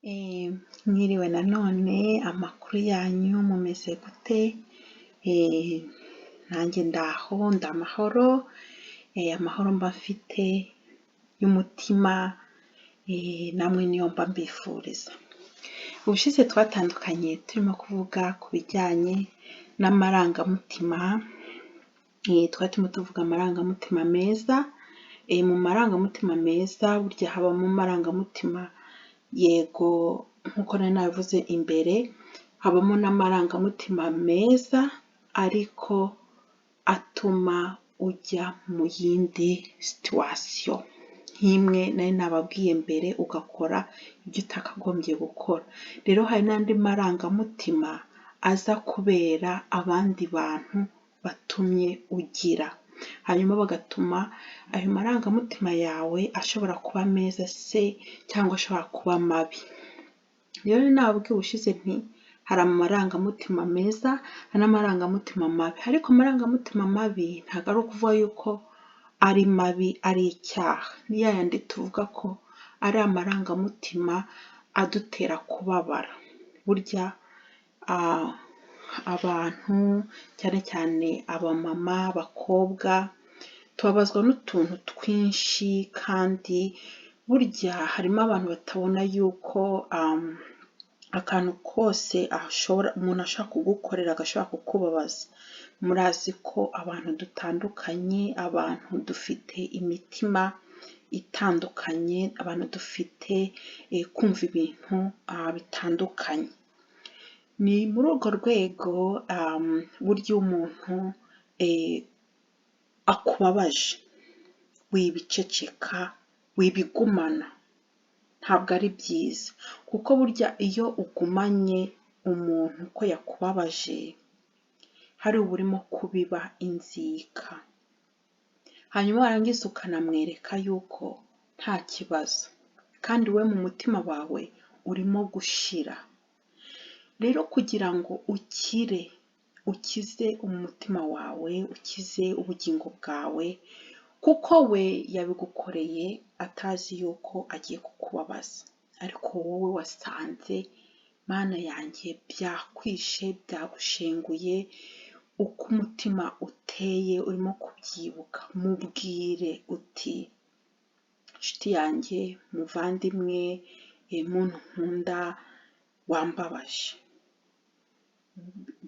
Mwiriwe nanone, amakuru yanyu mumeze gute? Nanjye ndaho ndamahoro, amahoro mba mfite y'umutima, namwe niyo mba mbifuriza. Ubushize twatandukanye turimo kuvuga ku bijyanye n'amarangamutima, twari turimo tuvuga amarangamutima meza. Mu marangamutima meza burya habamo amarangamutima, yego nk'uko nari nabivuze imbere, habamo n'amarangamutima meza ariko atuma ujya mu yindi situation nk'imwe nari nababwiye mbere, ugakora ibyo utakagombye gukora. Rero hari n'andi marangamutima aza kubera abandi bantu batumye ugira, hanyuma bagatuma ayo marangamutima yawe ashobora kuba meza se cyangwa ashobora kuba mabi. Rero nababwiye ubushize nti hari amarangamutima meza n'amarangamutima mabi, ariko amarangamutima mabi ntabwo ari ukuvuga yuko ari mabi ari icyaha. Ni yayandi tuvuga ko ari amarangamutima adutera kubabara. Burya abantu cyane cyane abamama, abakobwa, tubabazwa n'utuntu twinshi, kandi burya harimo abantu batabona yuko akantu kose umuntu ashaka kugukorera agashobora kukubabaza. Murazi ko abantu dutandukanye, abantu dufite imitima itandukanye, abantu dufite kumva ibintu bitandukanye. Ni muri urwo rwego burya umuntu akubabaje wibiceceka, wibigumana, ntabwo ari byiza, kuko burya iyo ugumanye umuntu ko yakubabaje, hari uburimo kubiba inzika, hanyuma warangiza ukanamwereka yuko nta kibazo, kandi we mu mutima wawe urimo gushira. Rero kugira ngo ukize umutima wawe, ukize ubugingo bwawe, kuko we yabigukoreye atazi yuko agiye kukubabaza, ariko wowe wasanze Mana yanjye byakwishe, byagushenguye, uko umutima uteye urimo kubyibuka. Mubwire uti nshuti yanjye, muvandimwe, muntu nkunda, wambabaje.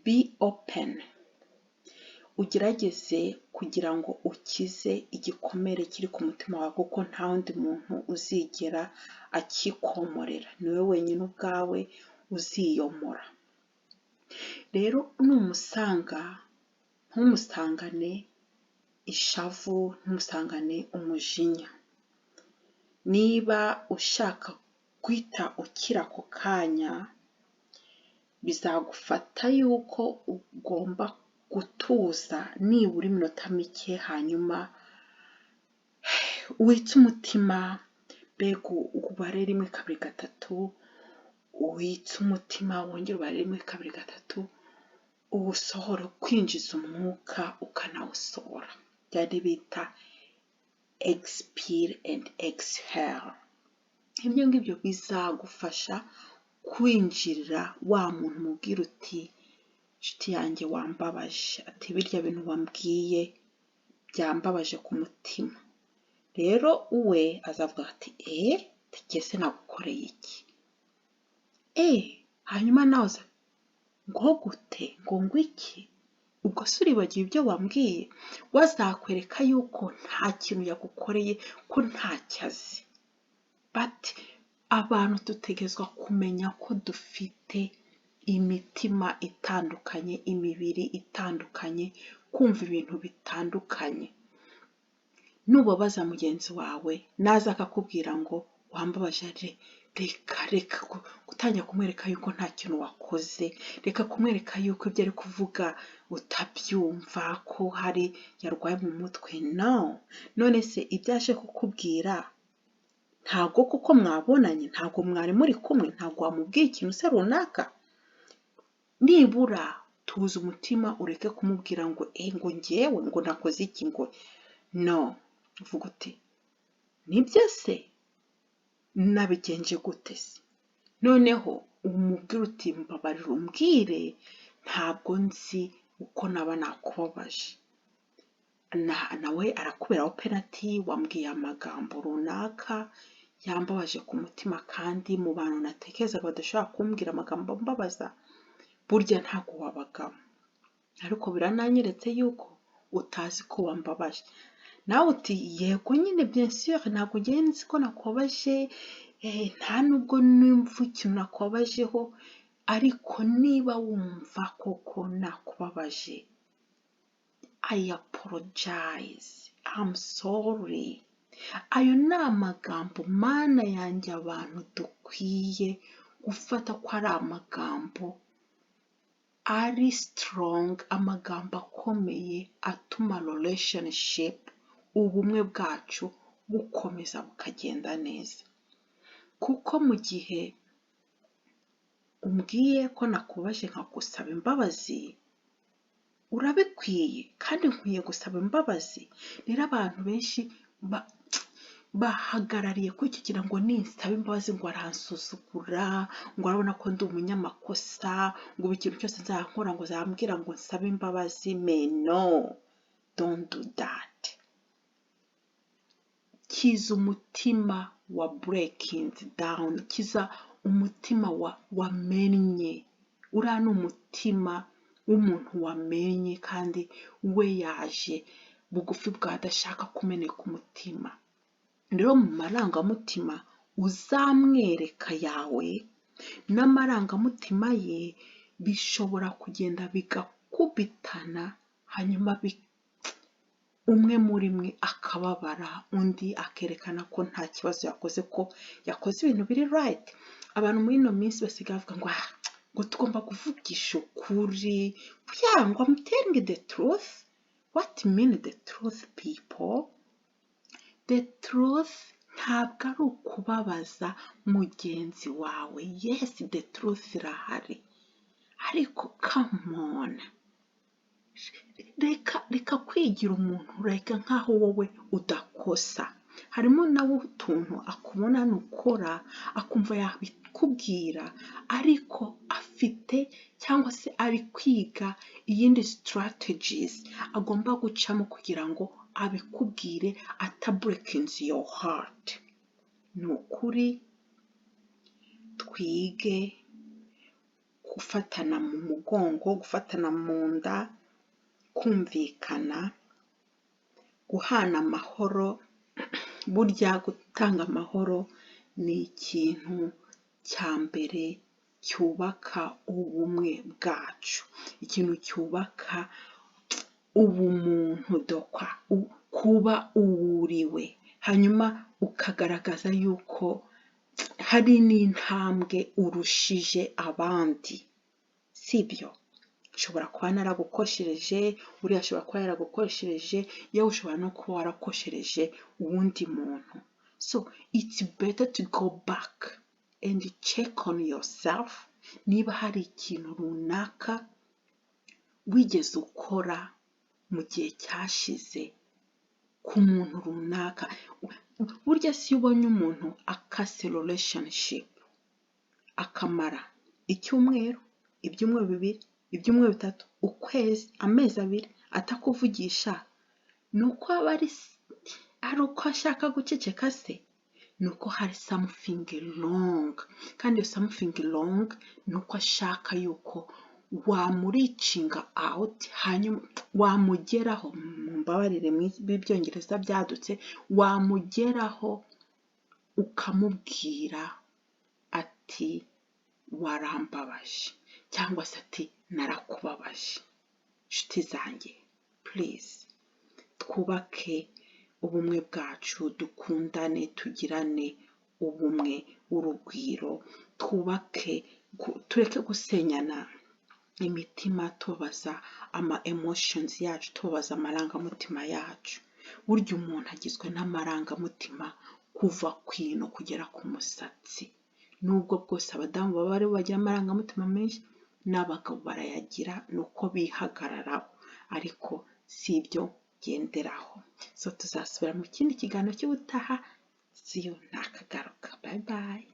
Be open, ugerageze kugira ngo ukize igikomere kiri ku mutima wawe, kuko nta wundi muntu uzigera akikomorera, ni wowe wenyine ubwawe uziyomora. Rero numusanga, ntumusangane ishavu, ntumusangane umujinya. Niba ushaka guhita ukira ako kanya, bizagufata yuko ugomba gutuza nibura iminota mike, hanyuma witse umutima, mbega ubare 1 2 3, witse umutima, wongera ubare 1 2 3, uwusohora, kwinjiza umwuka ukanawusohora, byari bita expire and exhale. Ibyo ngibyo bizagufasha kwinjirira wa muntu, mubwira uti nshuti yanjye wambabaje, ati birya bintu wambwiye byambabaje ku mutima. Rero uwe azavuga ati tegese nagukoreye iki? Hanyuma nawe ngo gute, ngo ngwiki? Ubwo se uribagiwe ibyo wambwiye? Wazakwereka yuko nta kintu yagukoreye, ko ntacyo azi. But abantu dutegerezwa kumenya ko dufite imitima itandukanye, imibiri itandukanye, kumva ibintu bitandukanye. Nubabaza mugenzi wawe, naza akakubwira ngo wambabaje, reka gutangira kumwereka yuko nta kintu wakoze, reka kumwereka yuko ibyo ari kuvuga utabyumva, ko hari yarwaye mu mutwe. No, none se ibyo aje kukubwira ntabwo kuko mwabonanye, ntabwo mwari muri kumwe, ntabwo wamubwiye ikintu se runaka? Nibura tuza umutima, ureke kumubwira ngo ngo njyewe ngo nakoze iki, ngo no. Uvuga uti nibyo se nabigenje gute se? noneho umubwira uti mbabarira umbwire, ntabwo nzi uko naba nakubabaje. Nawe arakuberaho penalty, wambwiye amagambo runaka yambabaje ku mutima, kandi mu bantu natekerezaga badashobora kumbwira amagambo mbabaza, burya ntabwo wabagamo. Ariko birananyeretse yuko utazi ko wambabaje. Nawe uti yego nyine bien sûr, ntabwo ngiye nzi ko nakubabaje, nta nubwo numva ikintu nakubabajeho, ariko niba wumva koko nakubabaje, I apologize, I'm sorry. Ayo ni amagambo mana yanjye abantu dukwiye gufata ko ari amagambo ari strong, amagambo akomeye atuma relationship, ubumwe bwacu bukomeza bukagenda neza. Kuko mu gihe umbwiye ko nakubabaje nkagusaba imbabazi, urabikwiye kandi nkwiye gusaba imbabazi. Rero abantu benshi bahagarariye kugira ngo ninsaba imbabazi ngo aransuzugura, ngo arabona ko ndi umunyamakosa, ngo ikintu cyose nzankora ngo zambwira ngo nsabe imbabazi. No, don't do that. Kiza umutima wa breaking down, kiza umutima wamenye. Uriya ni umutima w'umuntu wamenye, kandi we yaje bugufi bwadashaka kumeneka umutima. Rero mu marangamutima uzamwereka yawe n'amarangamutima ye bishobora kugenda bigakubitana, hanyuma umwe muri mwe akababara, undi akerekana ko nta kibazo yakoze, ko yakoze ibintu biri right. Abantu muri ino minsi basigaye bavuga ngo tugomba kuvugisha ukuri. Yeah, ngo I'm telling the truth. What mean the truth, people? The truth ntabwo ari ukubabaza mugenzi wawe. Yes, the truth irahari, ariko come on, reka kwigira umuntu, reka nkaho wowe udakosa. Harimo nawe utuntu akubona nukora akumva yabikubwira, ariko afite cyangwa se ari kwiga iyindi strategies agomba gucamo kugira ngo abikubwire atabreakings your heart. Nukuri twige gufatana mu mugongo, gufatana mu nda, kumvikana, guhana amahoro. Burya gutanga amahoro ni ikintu cya mbere cyubaka ubumwe bwacu, ikintu cyubaka ubumuntu, kuba uwuriwe, hanyuma ukagaragaza yuko hari n'intambwe urushije abandi. Sibyo? Ushobora kuba naragukoshereje, uriya ashobora kuba yaragukoshereje, yewe ushobora no kuba warakoshereje uwundi muntu. So it's better to go back and check on yourself. Niba hari ikintu runaka wigeze ukora mu gihe cyashize ku muntu runaka. Burya si ubonye umuntu akase relationship akamara icyumweru, ibyumweru bibiri, ibyumweru bitatu, ukwezi, amezi abiri atakuvugisha, nuko aba ari uko ashaka guceceka se? Nuko hari something wrong, kandi iyo something wrong nuko ashaka yuko wamuricinga out, hanyuma wamugeraho. Mumbabarire b'ibyongereza byadutse, wamugeraho ukamubwira ati warambabaje, cyangwa se ati narakubabaje. Nshuti zanjye, please twubake ubumwe bwacu, dukundane, tugirane ubumwe, urugwiro, twubake, tureke gusenyana imitima, tubabaza emotions yacu, tubabaza amarangamutima yacu. Burya umuntu agizwe n'amarangamutima kuva kwino kugera ku musatsi. Nubwo bwose abadamu baba ari bagira amarangamutima menshi, n'abagabo barayagira, nuko bihagararaho, ariko si ibyo genderaho. So tuzasubira mu kindi kiganiro cy'ubutaha. See you nakagaruka. Bye bye.